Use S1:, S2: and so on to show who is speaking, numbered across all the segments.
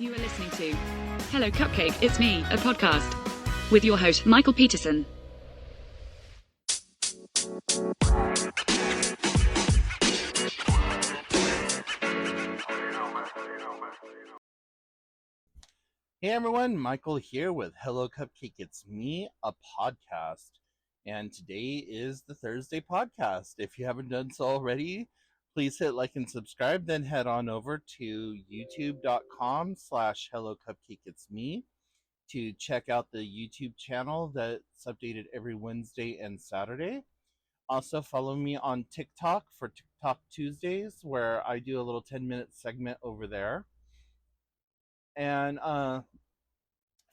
S1: You are listening to Hello Cupcake, It's Me, a podcast with your host, Michael Peterson.
S2: Hey everyone, Michael here with Hello Cupcake, It's Me, a podcast. And today is the Thursday podcast. If you haven't done so already, please hit like and subscribe, then head on over to youtube.com/hellocupcakeitsme to check out the YouTube channel that's updated every Wednesday and Saturday. Also follow me on TikTok for TikTok Tuesdays, where I do a little 10-minute segment over there. And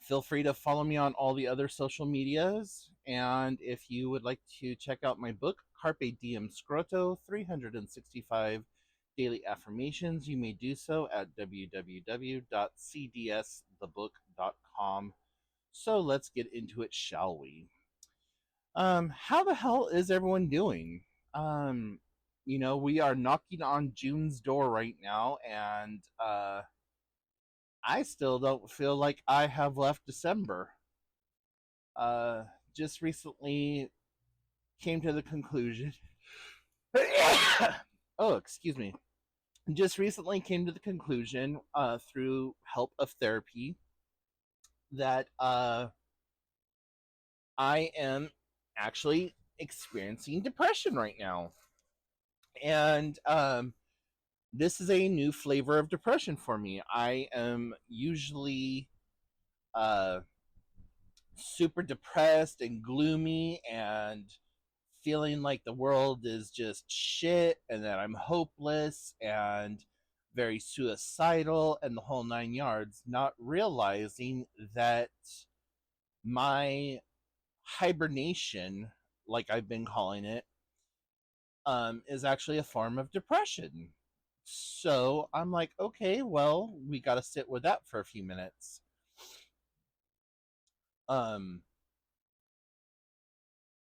S2: feel free to follow me on all the other social medias. And if you would like to check out my book, Carpe Diem Scroto, 365 Daily Affirmations, you may do so at www.cdsthebook.com. So let's get into it, shall we? How the hell is everyone doing? We are knocking on June's door right now, and I still don't feel like I have left December. Just recently came to the conclusion. Oh, excuse me. Just recently came to the conclusion through help of therapy that I am actually experiencing depression right now. And this is a new flavor of depression for me. I am usually super depressed and gloomy and feeling like the world is just shit and that I'm hopeless and very suicidal and the whole 9 yards, not realizing that my hibernation, like I've been calling it, is actually a form of depression. So I'm like, okay, well, we got to sit with that for a few minutes.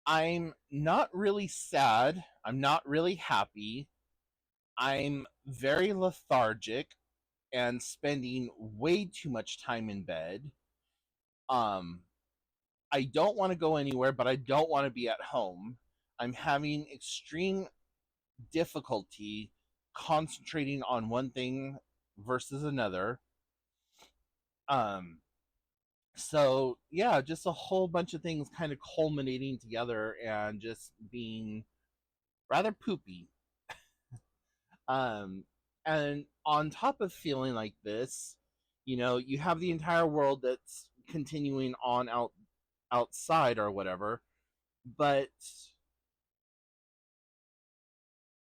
S2: I'm not really sad. I'm not really happy. I'm very lethargic and spending way too much time in bed. I don't want to go anywhere, but I don't want to be at home. I'm having extreme difficulty concentrating on one thing versus another. So yeah, just a whole bunch of things kind of culminating together and just being rather poopy. And on top of feeling like this, you have the entire world that's continuing on outside or whatever, but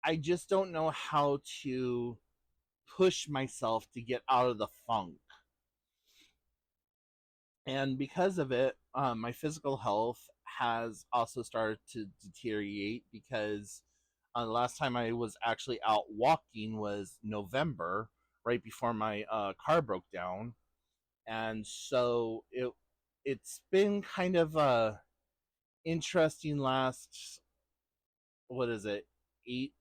S2: I just don't know how to push myself to get out of the funk. And because of it, my physical health has also started to deteriorate because the last time I was actually out walking was November, right before my car broke down. And so it's been kind of a interesting last, what is it, 8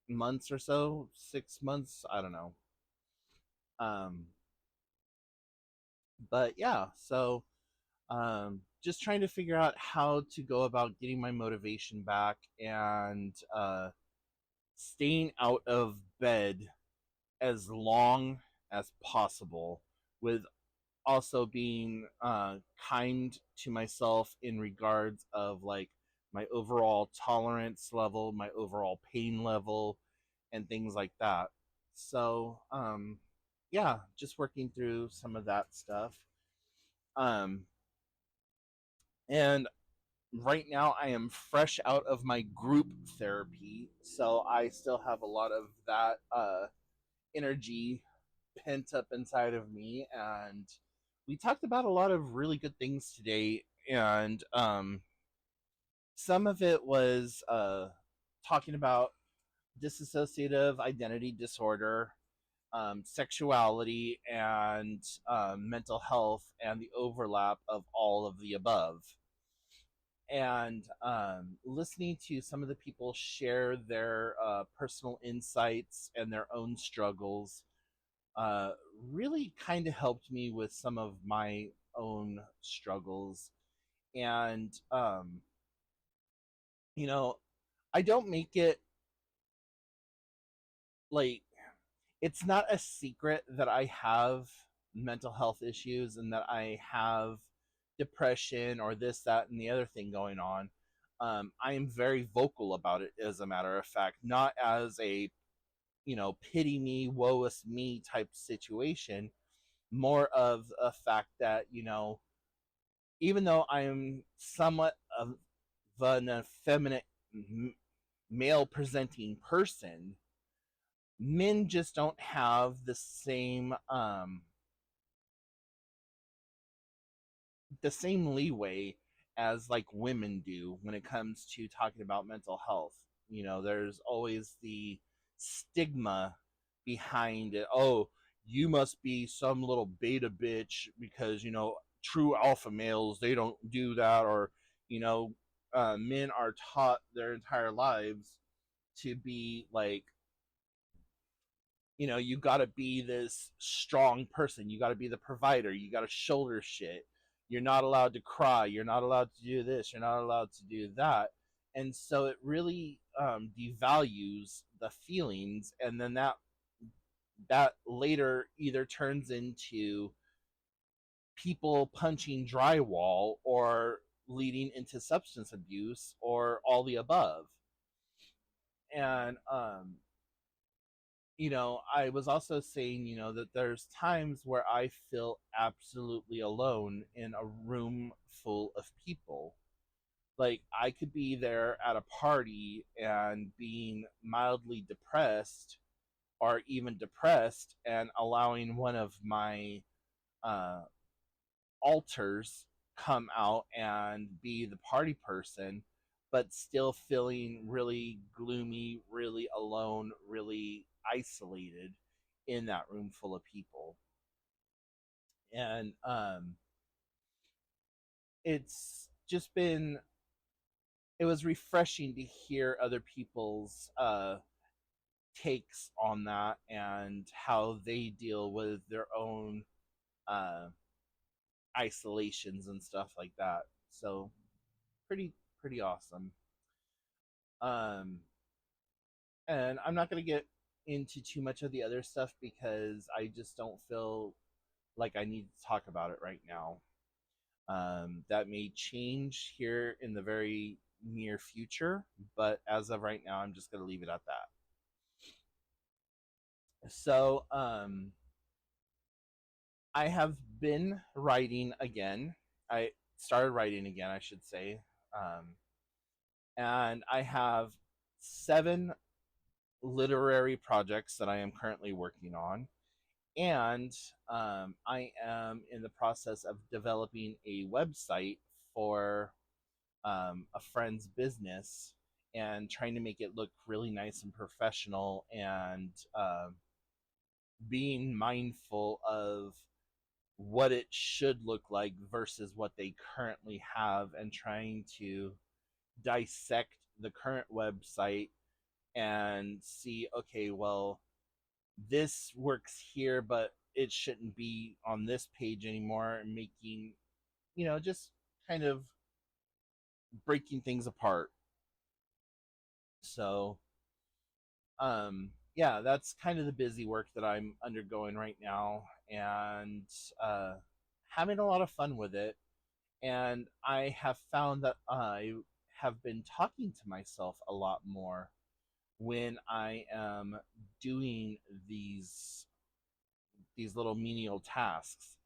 S2: months or so, 6 months, I don't know. But yeah, so just trying to figure out how to go about getting my motivation back and staying out of bed as long as possible, with also being kind to myself in regards of like my overall tolerance level, my overall pain level, and things like that. So yeah, just working through some of that stuff. And right now I am fresh out of my group therapy, so I still have a lot of that energy pent up inside of me. And we talked about a lot of really good things today, and some of it was talking about dissociative identity disorder, sexuality, and mental health, and the overlap of all of the above. And listening to some of the people share their personal insights and their own struggles uh, really kind of helped me with some of my own struggles. And, you know, I don't make it like it's not a secret that I have mental health issues and that I have depression or this, that, and the other thing going on. I am very vocal about it, as a matter of fact, not as a, pity me, woe is me type situation, more of a fact that, even though I am somewhat of an effeminate male presenting person, men just don't have the same leeway as like women do when it comes to talking about mental health. There's always the stigma behind it. Oh, you must be some little beta bitch because true alpha males, they don't do that. Or you know men are taught their entire lives to be like, you got to be this strong person. You got to be the provider. You got to shoulder shit. You're not allowed to cry. You're not allowed to do this. You're not allowed to do that. And so it really devalues the feelings, and then that later either turns into people punching drywall or leading into substance abuse or all the above. And I was also saying, that there's times where I feel absolutely alone in a room full of people. Like, I could be there at a party and being mildly depressed or even depressed, and allowing one of my uh, alters come out and be the party person, but still feeling really gloomy, really alone, really isolated in that room full of people. And it's just been, it was refreshing to hear other people's takes on that and how they deal with their own uh, isolations and stuff like that. So pretty awesome. Um, and I'm not gonna get into too much of the other stuff because I just don't feel like I need to talk about it right now. That may change here in the very near future, but as of right now, I'm just gonna leave it at that. So, I have been writing again. I started writing again, I should say. And I have 7 literary projects that I am currently working on. And I am in the process of developing a website for a friend's business and trying to make it look really nice and professional, and being mindful of what it should look like versus what they currently have, and trying to dissect the current website and see, okay, well, this works here, but it shouldn't be on this page anymore, and making, just kind of breaking things apart. So, yeah, that's kind of the busy work that I'm undergoing right now, and uh, having a lot of fun with it. And I have found that I have been talking to myself a lot more when I am doing these little menial tasks,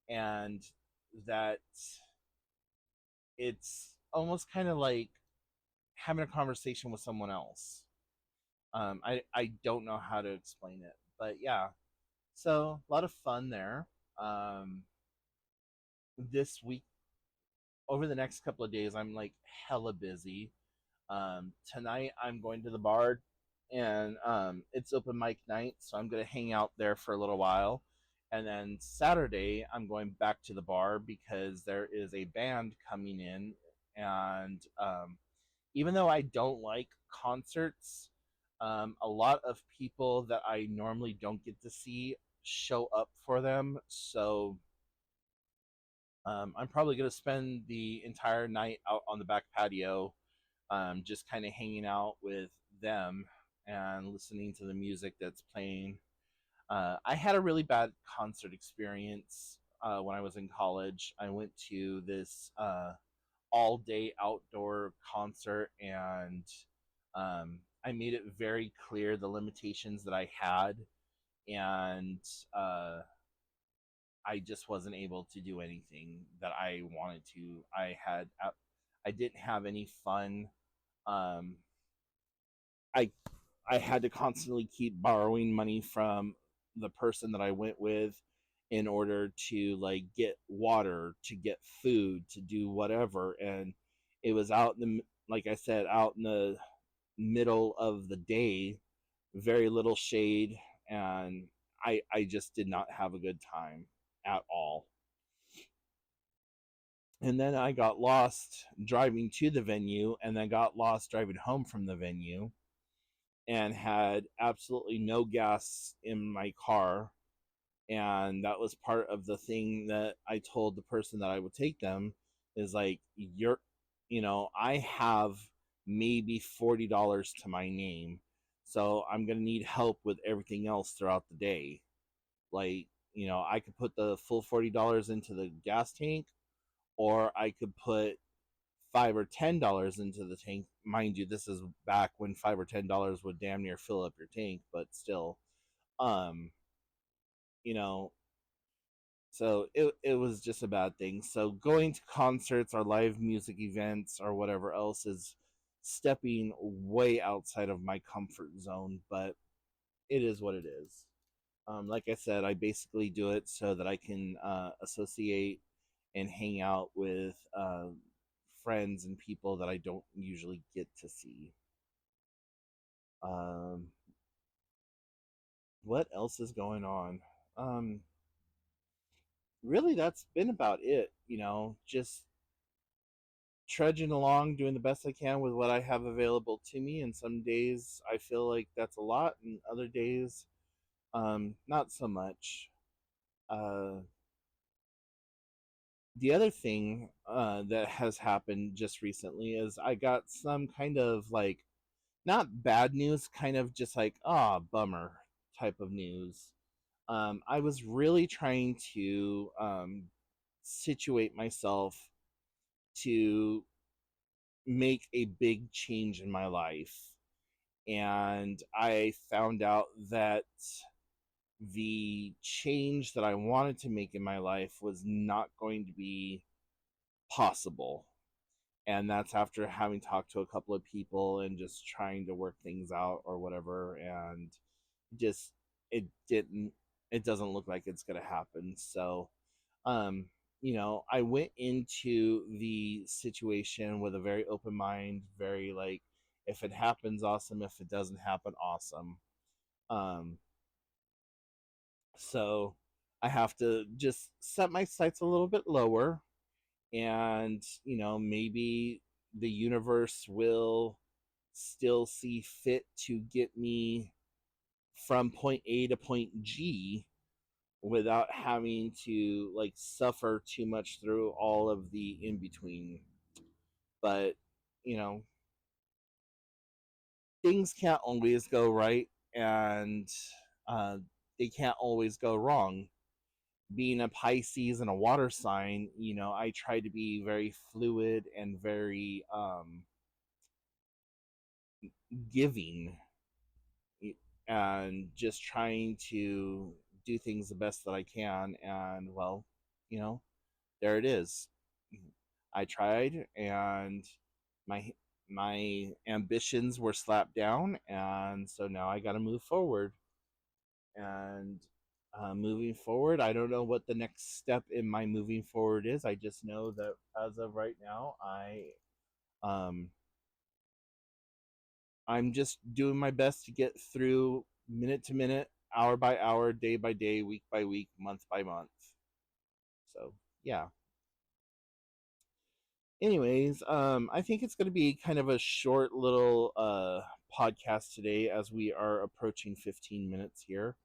S2: and that it's almost kind of like having a conversation with someone else. I don't know how to explain it, but yeah. So a lot of fun there. Um, this week, over the next couple of days, I'm like hella busy. Tonight I'm going to the bar, and it's open mic night, so I'm gonna hang out there for a little while. And then Saturday I'm going back to the bar because there is a band coming in, and even though I don't like concerts, a lot of people that I normally don't get to see show up for them. So I'm probably going to spend the entire night out on the back patio, just kind of hanging out with them and listening to the music that's playing. I had a really bad concert experience when I was in college. I went to this all day outdoor concert, and I made it very clear the limitations that I had, and uh, I just wasn't able to do anything that I wanted to. I didn't have any fun. Um, I I had to constantly keep borrowing money from the person that I went with in order to like get water, to get food, to do whatever, and it was out in the, like I said, out in the middle of the day, very little shade, and I just did not have a good time at all. And then I got lost driving to the venue, and then got lost driving home from the venue, and had absolutely no gas in my car. And that was part of the thing that I told the person that I would take them, is like, I have maybe $40 to my name, so I'm going to need help with everything else throughout the day. Like, I could put the full $40 into the gas tank, or I could put $5 or $10 into the tank. Mind you, this is back when $5 or $10 would damn near fill up your tank, but still, um, you know, so it was just a bad thing. So going to concerts or live music events or whatever else is stepping way outside of my comfort zone, but it is what it is. Like I said, I basically do it so that I can associate and hang out with friends and people that I don't usually get to see. Um, what else is going on? Um, Really, that's been about it. Just trudging along, doing the best I can with what I have available to me. And some days I feel like that's a lot, and other days, not so much. Uh, the other thing that has happened just recently is I got some kind of like, not bad news, kind of just like, ah, bummer type of news. I was really trying to situate myself to make a big change in my life. And I found out that the change that I wanted to make in my life was not going to be possible. And that's after having talked to a couple of people and just trying to work things out or whatever. And just, it didn't, it doesn't look like it's going to happen. So, um, I went into the situation with a very open mind, very like, if it happens, awesome. If it doesn't happen, awesome. Um, so I have to just set my sights a little bit lower, and, maybe the universe will still see fit to get me from point A to point G without having to like suffer too much through all of the in between. But, you know, things can't always go right, and uh, they can't always go wrong. Being a Pisces and a water sign, I try to be very fluid and very giving, and just trying to do things the best that I can. And, well, you know, there it is. I tried, and my my ambitions were slapped down, and so now I got to move forward. And moving forward, I don't know what the next step in my moving forward is. I just know that as of right now, um I'm just doing my best to get through minute to minute, hour by hour, day by day, week by week, month by month. So, yeah. Anyways, I think it's going to be kind of a short little podcast today, as we are approaching 15 minutes here.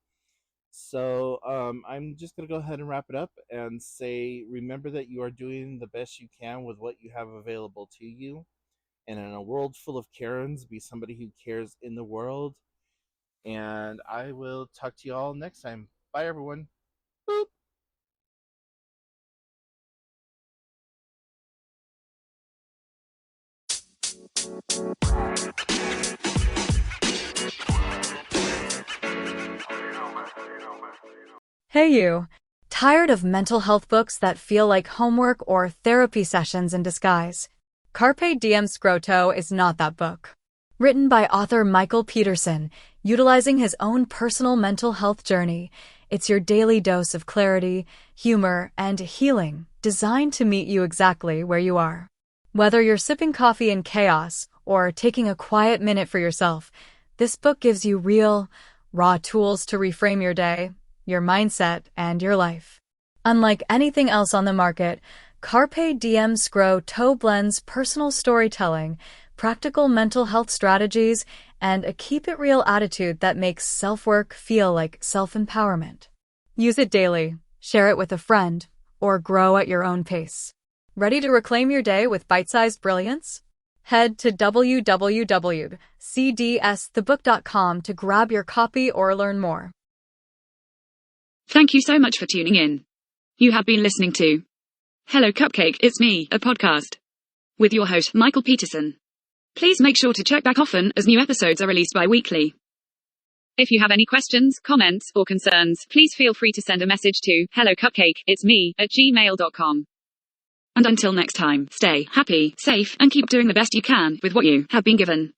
S2: So I'm just going to go ahead and wrap it up and say, remember that you are doing the best you can with what you have available to you. And in a world full of Karens, be somebody who cares in the world. And I will talk to you all next time. Bye, everyone. Boop.
S3: Hey you! Tired of mental health books that feel like homework or therapy sessions in disguise? Carpe Diem Scroto is not that book. Written by author Michael Peterson, utilizing his own personal mental health journey, it's your daily dose of clarity, humor, and healing, designed to meet you exactly where you are. Whether you're sipping coffee in chaos or taking a quiet minute for yourself, this book gives you real, raw tools to reframe your day, your mindset, and your life. Unlike anything else on the market, Carpe Diem Scroto blends personal storytelling, practical mental health strategies, and a keep-it-real attitude that makes self-work feel like self-empowerment. Use it daily, share it with a friend, or grow at your own pace. Ready to reclaim your day with bite-sized brilliance? Head to www.cdsthebook.com to grab your copy or learn more.
S1: Thank you so much for tuning in. You have been listening to Hello Cupcake, It's Me, a podcast with your host, Michael Peterson. Please make sure to check back often as new episodes are released bi-weekly. If you have any questions, comments, or concerns, please feel free to send a message to hellocupcakeitsme@gmail.com. And until next time, stay happy, safe, and keep doing the best you can with what you have been given.